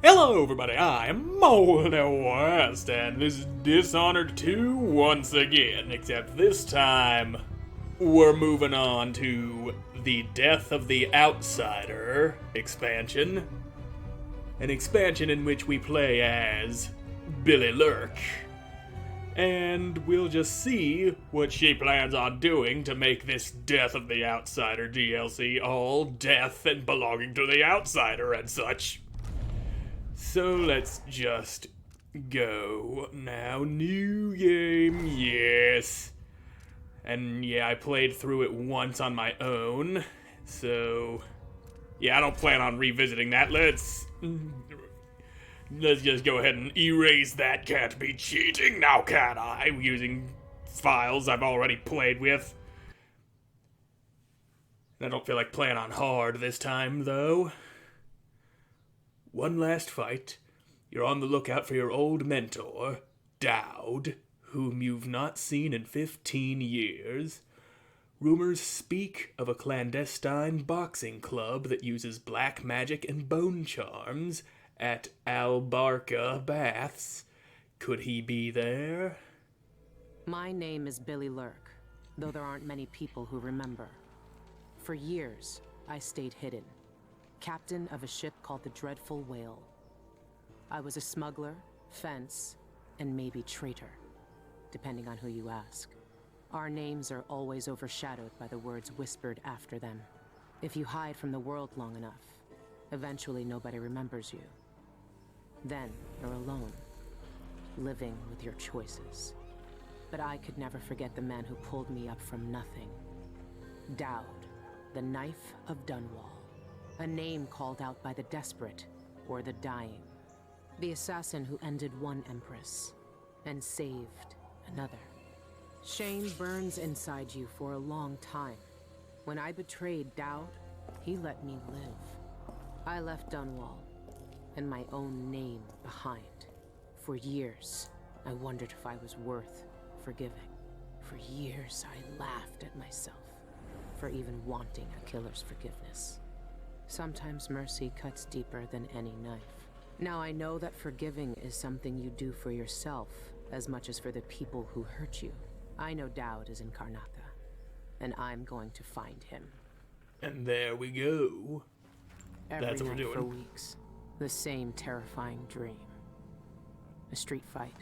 Hello everybody, I'm Moldy West, and this is Dishonored 2 once again, except this time we're moving on to the Death of the Outsider expansion. An expansion in which we play as Billie Lurk. And we'll just see what she plans on doing to make this Death of the Outsider DLC all death and belonging to the outsider and such. So let's just go. Now, new game, yes. And yeah, I played through it once on my own. So, yeah, I don't plan on revisiting that. Let's just go ahead and erase that. Can't be cheating now, can I? Using files I've already played with. I don't feel like playing on hard this time, though. One last fight. You're on the lookout for your old mentor, Daud, whom you've not seen in 15 years. Rumors speak of a clandestine boxing club that uses black magic and bone charms at Albarca Baths. Could he be there? My name is Billie Lurk, though there aren't many people who remember. For years, I stayed hidden. Captain of a ship called the Dreadful Whale. I was a smuggler, fence, and maybe traitor, depending on who you ask. Our names are always overshadowed by the words whispered after them. If you hide from the world long enough, eventually nobody remembers you. Then you're alone, living with your choices. But I could never forget the man who pulled me up from nothing. Daud, the Knife of Dunwall. A name called out by the desperate, or the dying. The assassin who ended one empress, and saved another. Shame burns inside you for a long time. When I betrayed Daud, he let me live. I left Dunwall, and my own name behind. For years, I wondered if I was worth forgiving. For years, I laughed at myself for even wanting a killer's forgiveness. Sometimes mercy cuts deeper than any knife. Now I know that forgiving is something you do for yourself as much as for the people who hurt you. I know Daud is in Karnaca, and I'm going to find him. And there we go. That's what we're doing. For weeks, the same terrifying dream. A street fight,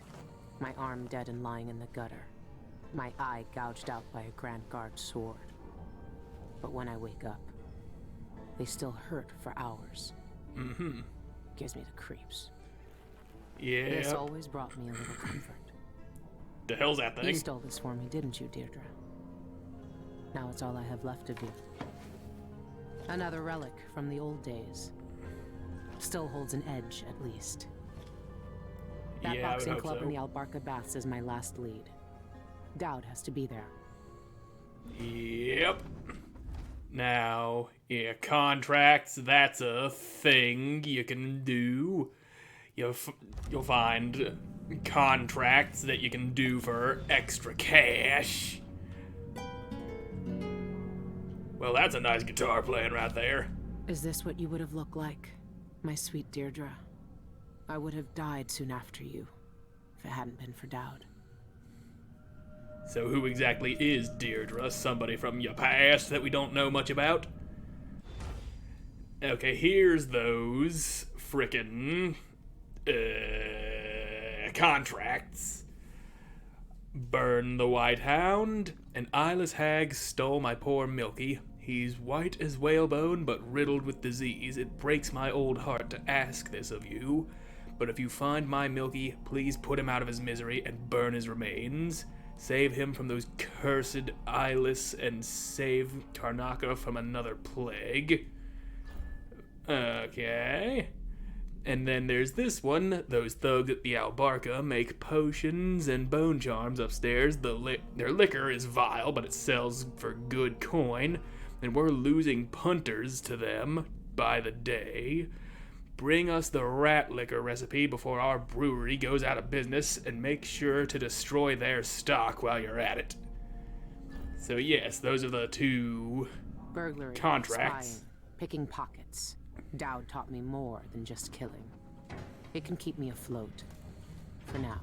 my arm dead and lying in the gutter, my eye gouged out by a Grand Guard sword. But when I wake up, they still hurt for hours. Gives me the creeps. Yeah. This always brought me a little comfort. The hell's that thing? You stole this for me, didn't you, Deirdre? Now it's all I have left of you. Another relic from the old days. Still holds an edge, at least. That boxing club in the Albarca Baths is my last lead. Daud has to be there. Yep. Now, yeah, contracts, that's a thing you can do. You'll find contracts that you can do for extra cash. Well, that's a nice guitar playing right there. Is this what you would have looked like, my sweet Deirdre? I would have died soon after you, if it hadn't been for Daud. So who exactly is Deirdre? Somebody from your past that we don't know much about? Okay, here's those frickin' contracts. Burn the White Hound. An eyeless hag stole my poor Milky. He's white as whalebone, but riddled with disease. It breaks my old heart to ask this of you. But if you find my Milky, please put him out of his misery and burn his remains. Save him from those cursed eyeless and save Karnaca from another plague. Okay. And then there's this one. Those thugs at the Albarca make potions and bone charms upstairs. Their liquor is vile, but it sells for good coin. And we're losing punters to them by the day. Bring us the rat liquor recipe before our brewery goes out of business, and make sure to destroy their stock while you're at it. So yes, those are the two burglary, contracts. spying, picking pockets. Daud taught me more than just killing. It can keep me afloat. For now.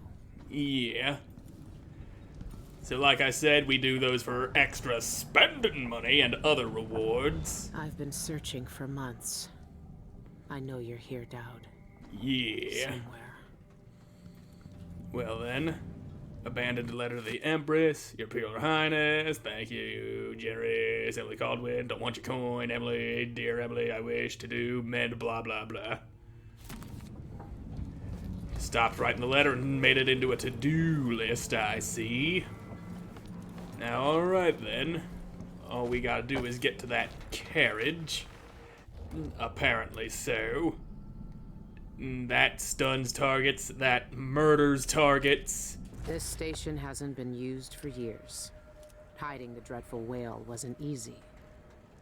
Yeah. So like I said, we do those for extra spending money and other rewards. I've been searching for months. I know you're here, Daud. Yeah. Somewhere. Well then, abandoned letter to the Empress, Your Imperial Highness, thank you, generous Emily Caldwin, don't want your coin, Emily, dear Emily, I wish to do, mend, blah blah blah. Stopped writing the letter and made it into a to-do list, I see. Now, alright then. All we gotta do is get to that carriage. Apparently so. That stuns targets, that murders targets. This station hasn't been used for years. Hiding the dreadful whale wasn't easy,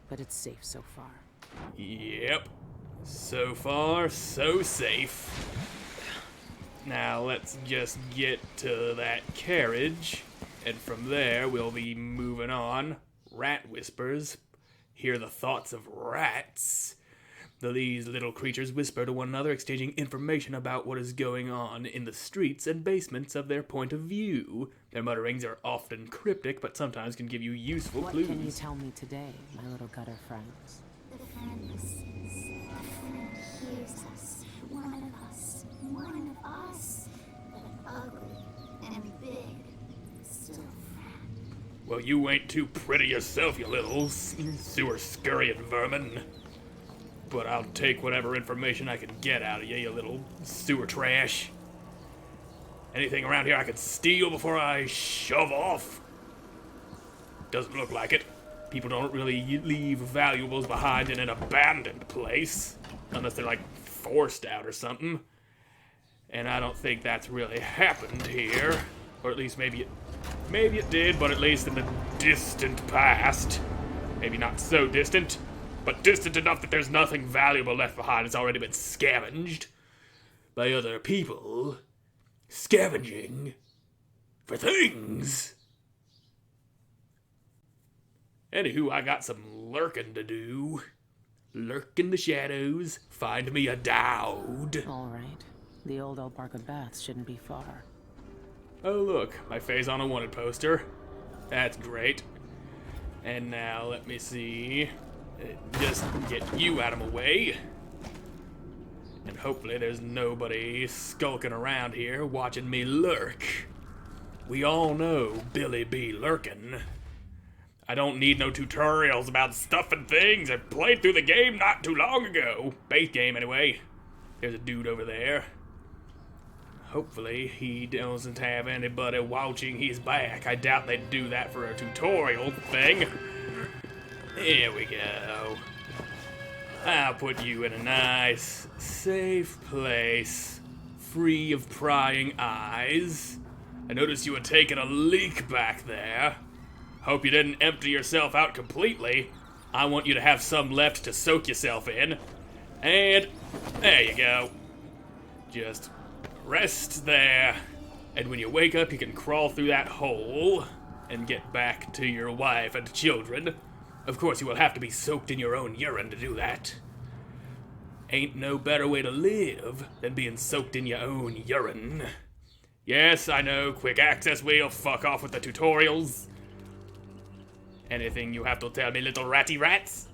but it's safe so far. Yep. So far, so safe. Now let's just get to that carriage, and from there we'll be moving on. Rat whispers. Hear the thoughts of rats. These little creatures whisper to one another, exchanging information about what is going on in the streets and basements of their point of view. Their mutterings are often cryptic, but sometimes can give you useful clues. What can you tell me today, my little gutter friends? The friend listens. The friend hears us. One of us. One of us. But ugly and big. Still friend. Well, you ain't too pretty yourself, you little sewer scurrying vermin. But I'll take whatever information I can get out of you, you little sewer trash. Anything around here I can steal before I shove off? Doesn't look like it. People don't really leave valuables behind in an abandoned place. Unless they're, like, forced out or something. And I don't think that's really happened here. Or at least maybe it did, but at least in the distant past. Maybe not so distant, but distant enough that there's nothing valuable left behind. It's already been scavenged by other people. Scavenging for things. Anywho, I got some lurking to do. Lurk in the shadows, find me a Daud. All right. The old Albarca Baths shouldn't be far. Oh look, my face on a wanted poster. That's great. And now let me see. Just get you out of my way. And hopefully there's nobody skulking around here watching me lurk. We all know Billie Be Lurking. I don't need no tutorials about stuff and things. I played through the game not too long ago. Base game anyway. There's a dude over there. Hopefully he doesn't have anybody watching his back. I doubt they'd do that for a tutorial thing. Here we go. I'll put you in a nice, safe place, free of prying eyes. I noticed you were taking a leak back there. Hope you didn't empty yourself out completely. I want you to have some left to soak yourself in. And there you go. Just rest there. And when you wake up, you can crawl through that hole and get back to your wife and children. Of course, you will have to be soaked in your own urine to do that. Ain't no better way to live than being soaked in your own urine. Yes, I know, quick access wheel, fuck off with the tutorials. Anything you have to tell me, little ratty rats?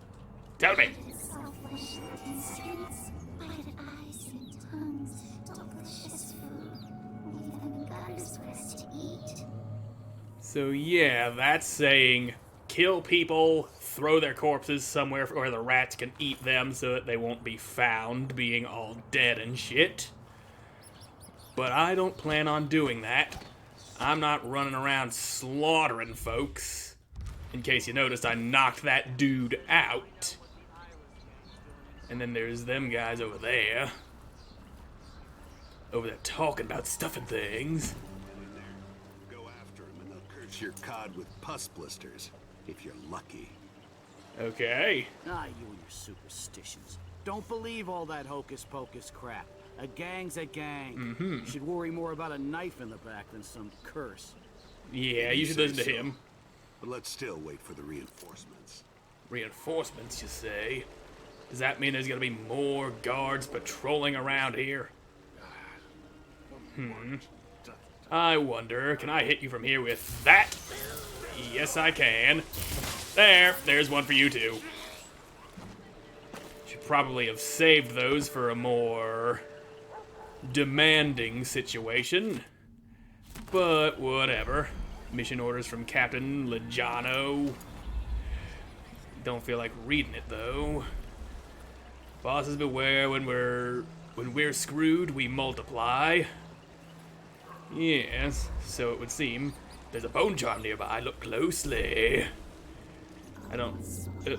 Tell me. Selfish in streets, wide eyes and tongues, delicious food. Leave them in gutters for us to eat. So yeah, that's saying kill people, throw their corpses somewhere where the rats can eat them so that they won't be found being all dead and shit. But I don't plan on doing that. I'm not running around slaughtering folks. In case you noticed, I knocked that dude out. And then there's them guys over there. Over there talking about stuff and things. Go after him and they'll curse your cod with pus blisters, if you're lucky. Okay. Ah, you and your superstitions. Don't believe all that hocus-pocus crap. A gang's a gang. You should worry more about a knife in the back than some curse. Yeah, you should listen to So. him. But let's still wait for the reinforcements. Reinforcements, you say? Does that mean there's gonna be more guards patrolling around here? I wonder, can I hit you from here with that? Yes, I can. There's one for you too. Should probably have saved those for a more demanding situation. But whatever. Mission orders from Captain Lejano. Don't feel like reading it though. Bosses beware, when we're screwed, we multiply. Yes, so it would seem. There's a bone charm nearby. Look closely. I don't. Sick,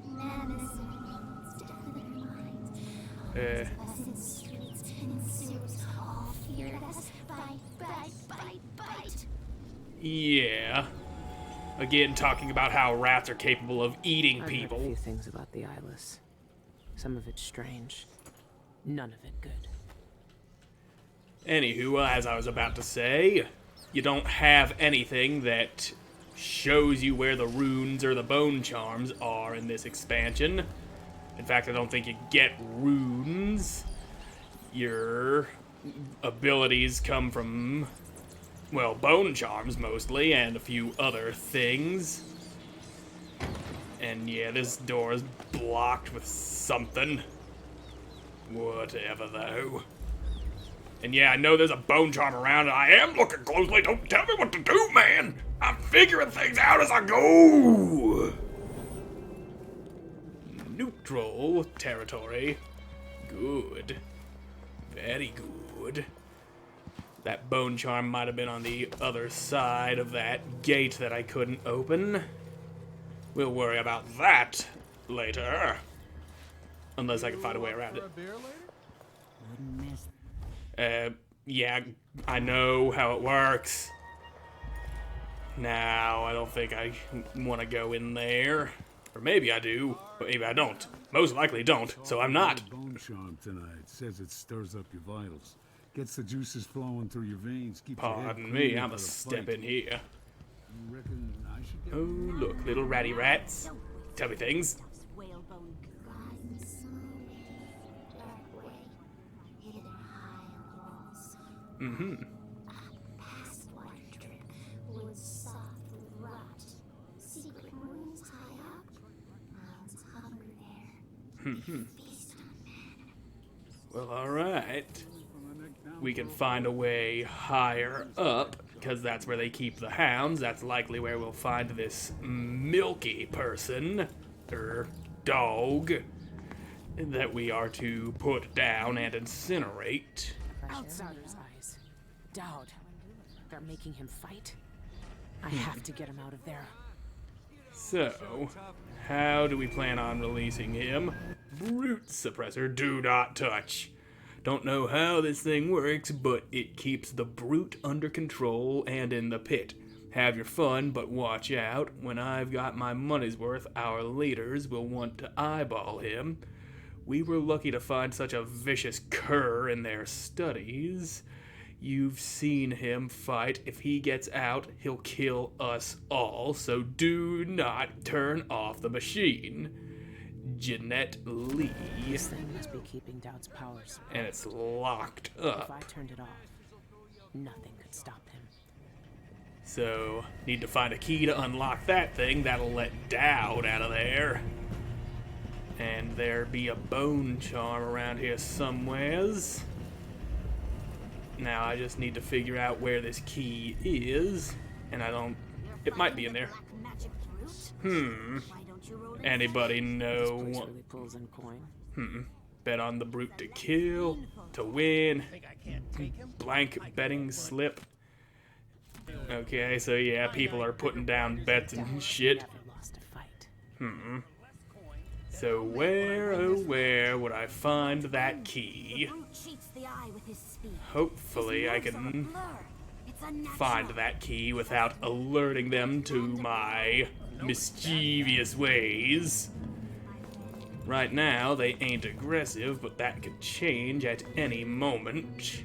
madness, death in their minds. Us in streets and in sewers, all feared us. Bite. Yeah. Again, talking about how rats are capable of eating I've people. heard a few things about the eyeless. Some of it strange. None of it good. Anywho, as I was about to say, you don't have anything that shows you where the runes or the bone charms are in this expansion. In fact, I don't think you get runes. Your abilities come from, well, bone charms mostly, and a few other things. And yeah, this door is blocked with something. Whatever, though. And yeah, I know there's a bone charm around, and I am looking closely. Don't tell me what to do, man. I'm figuring things out as I go. Neutral territory. Good. Very good. That bone charm might have been on the other side of that gate that I couldn't open. We'll worry about that later. Unless I can find a way around it. Yeah, I know how it works. Now, I don't think I want to go in there. Or maybe I do, but maybe I don't. Most likely don't, so I'm not. Bone charm tonight. Says it stirs up your vitals. Gets the juices flowing through your veins. Keeps your head Pardon me, clear I'm for a the step fight. in here. You reckon I should get Oh, look, little ratty rats. Tell me things. Rising sun, dark way, hidden high on the walls. Past water drip, wood soft with rot. Secret rooms high up, mounds hunger there. Feast on man. Well, alright. We can find a way higher up, because that's where they keep the hounds. That's likely where we'll find this milky person, or dog, that we are to put down and incinerate. Outsider's eyes. Daud. They're making him fight? I have to get him out of there. So, how do we plan on releasing him? Brute suppressor, do not touch. Don't know how this thing works, but it keeps the brute under control and in the pit. Have your fun, but watch out. When I've got my money's worth, our leaders will want to eyeball him. We were lucky to find such a vicious cur in their studies. You've seen him fight. If he gets out, he'll kill us all, so do not turn off the machine. Jeanette Lee. This thing must be keeping Daud's powers. And it's locked If up. I turned it off, nothing could stop him. So, need to find a key to unlock that thing. That'll let Daud out of there. And there be a bone charm around here somewheres. Now I just need to figure out where this key is. And I don't... It might be in there. Anybody This know? place really pulls in coin. Bet on the brute to kill, to win. Blank betting slip. Okay, so yeah, people are putting down bets and shit. Never lost a fight. So where, oh where would I find that key? Hopefully I can find that key without alerting them to my mischievous ways. Right now, they ain't aggressive, but that could change at any moment.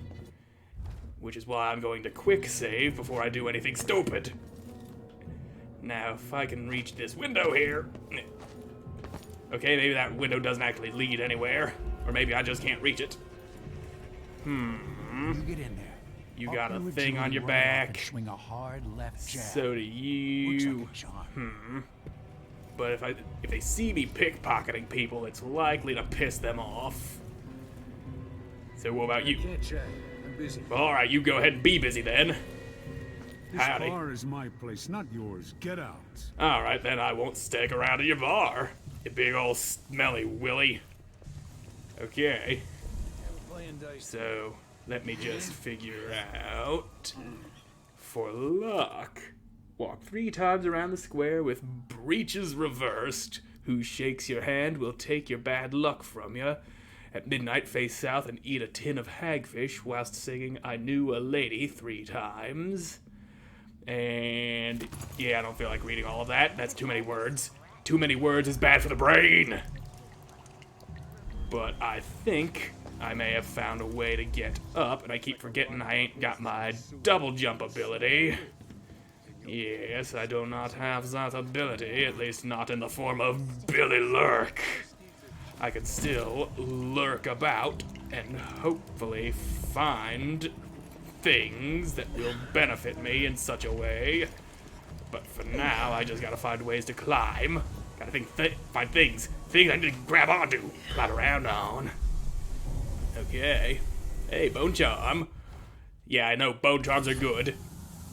Which is why I'm going to quick save before I do anything stupid. Now, if I can reach this window here... Okay, maybe that window doesn't actually lead anywhere. Or maybe I just can't reach it. You get in there. You I'll got a do what thing you on and your run off and back. swing a hard left jab. So do Looks you. like a charm. But if they see me pickpocketing people, it's likely to piss them off. So what about you? Can't chat. I'm busy. Well, all right, you go ahead and be busy then. This Howdy. bar is my place, not yours. Get out. All right, then I won't stick around at your bar, you big old smelly willy. Okay. So let me just figure out. For luck, walk 3 times around the square with breeches reversed. Who shakes your hand will take your bad luck from you. At midnight, face south and eat a tin of hagfish whilst singing I Knew a Lady 3 times. And yeah, I don't feel like reading all of that. That's too many words. Too many words is bad for the brain. But I think I may have found a way to get up, and I keep forgetting I ain't got my double jump ability. Yes, I do not have that ability, at least not in the form of Billie Lurk. I can still lurk about and hopefully find things that will benefit me in such a way. But for now, I just gotta find ways to climb. Gotta find things I need to grab onto, climb around on. Okay. Hey, bone charm. Yeah, I know bone charms are good.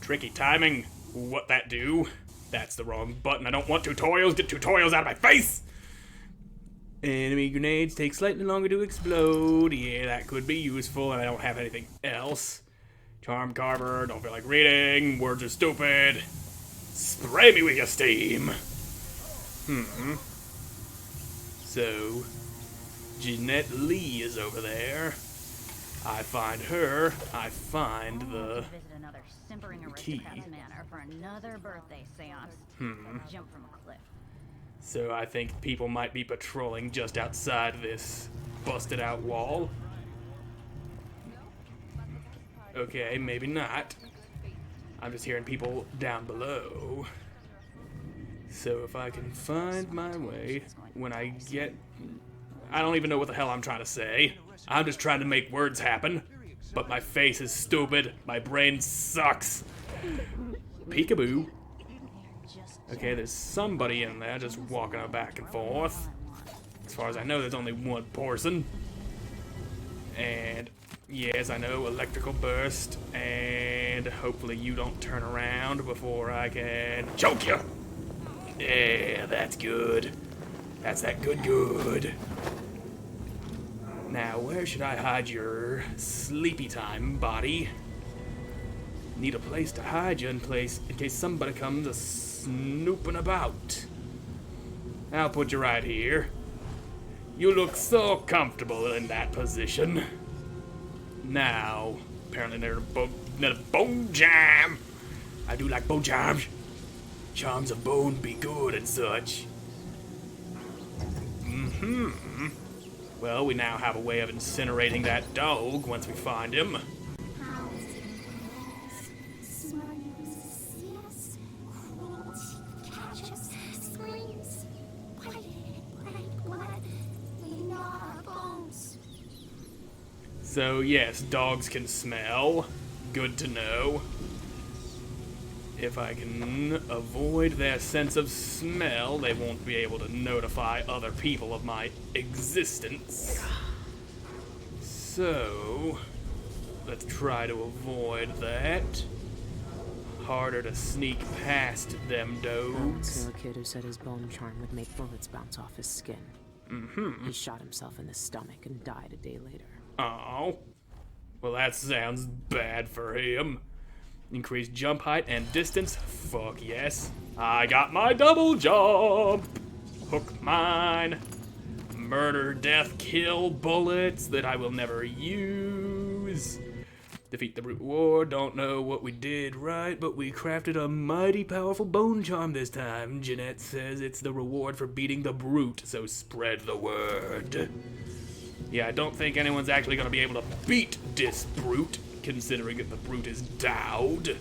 Tricky timing. What that do? That's the wrong button. I don't want tutorials. Get tutorials out of my face! Enemy grenades take slightly longer to explode. Yeah, that could be useful, and I don't have anything else. Charm carver, don't feel like reading. Words are stupid. Spray me with your steam. So, Jeanette Lee is over there. I find her. I find the Visit another simpering key. aristocrat's manor for another birthday seance. Jump from a cliff. So I think people might be patrolling just outside this busted out wall. Okay, maybe not. I'm just hearing people down below. So if I can find my way when I get... I don't even know what the hell I'm trying to say. I'm just trying to make words happen. But my face is stupid. My brain sucks. Peekaboo. Okay, there's somebody in there just walking back and forth. As far as I know, there's only one person. And yes, I know, electrical burst. And hopefully you don't turn around before I can choke you. Yeah, that's good. That's that good. Now, where should I hide your sleepy time, body? Need a place to hide you in case somebody comes snooping about. I'll put you right here. You look so comfortable in that position. Now, apparently there's a bone jam. I do like bone charms. Charms of bone be good and such. Well, we now have a way of incinerating that dog once we find him. How is it smart to see us? Cruelty, catch us, screams, white blood, we gnaw our bones. So yes, dogs can smell. Good to know. If I can avoid their sense of smell, they won't be able to notify other people of my existence. So, let's try to avoid that. Harder to sneak past them dogs. To a kid who said his bone charm would make bullets bounce off his skin. He shot himself in the stomach and died a day later. Oh. Well, that sounds bad for him. Increased jump height and distance. Fuck yes. I got my double jump. Hook mine. Murder, death, kill bullets that I will never use. Defeat the brute war. Don't know what we did right, but we crafted a mighty powerful bone charm this time. Jeanette says it's the reward for beating the brute, so spread the word. Yeah, I don't think anyone's actually going to be able to beat this brute, considering that the brute is Daud.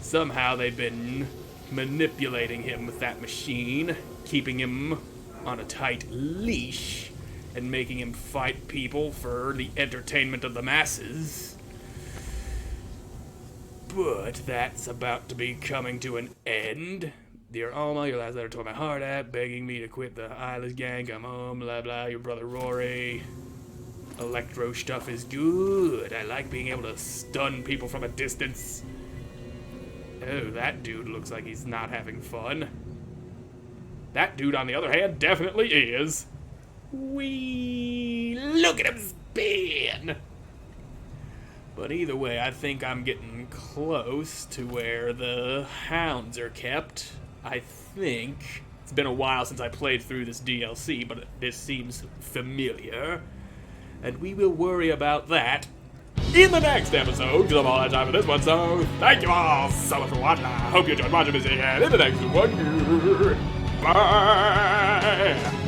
Somehow they've been manipulating him with that machine, keeping him on a tight leash, and making him fight people for the entertainment of the masses. But that's about to be coming to an end. Dear Alma, your last letter tore my heart out, begging me to quit the eyeless gang, come home, blah blah, your brother Rory. Electro stuff is good. I like being able to stun people from a distance. Oh, that dude looks like he's not having fun. That dude, on the other hand, definitely is. Wee! Look at him spin! But either way, I think I'm getting close to where the hounds are kept. I think. It's been a while since I played through this DLC, but this seems familiar. And we will worry about that in the next episode, because I'm all out of time for this one. So, thank you all so much for watching. I hope you enjoyed watching this, and in the next one, bye!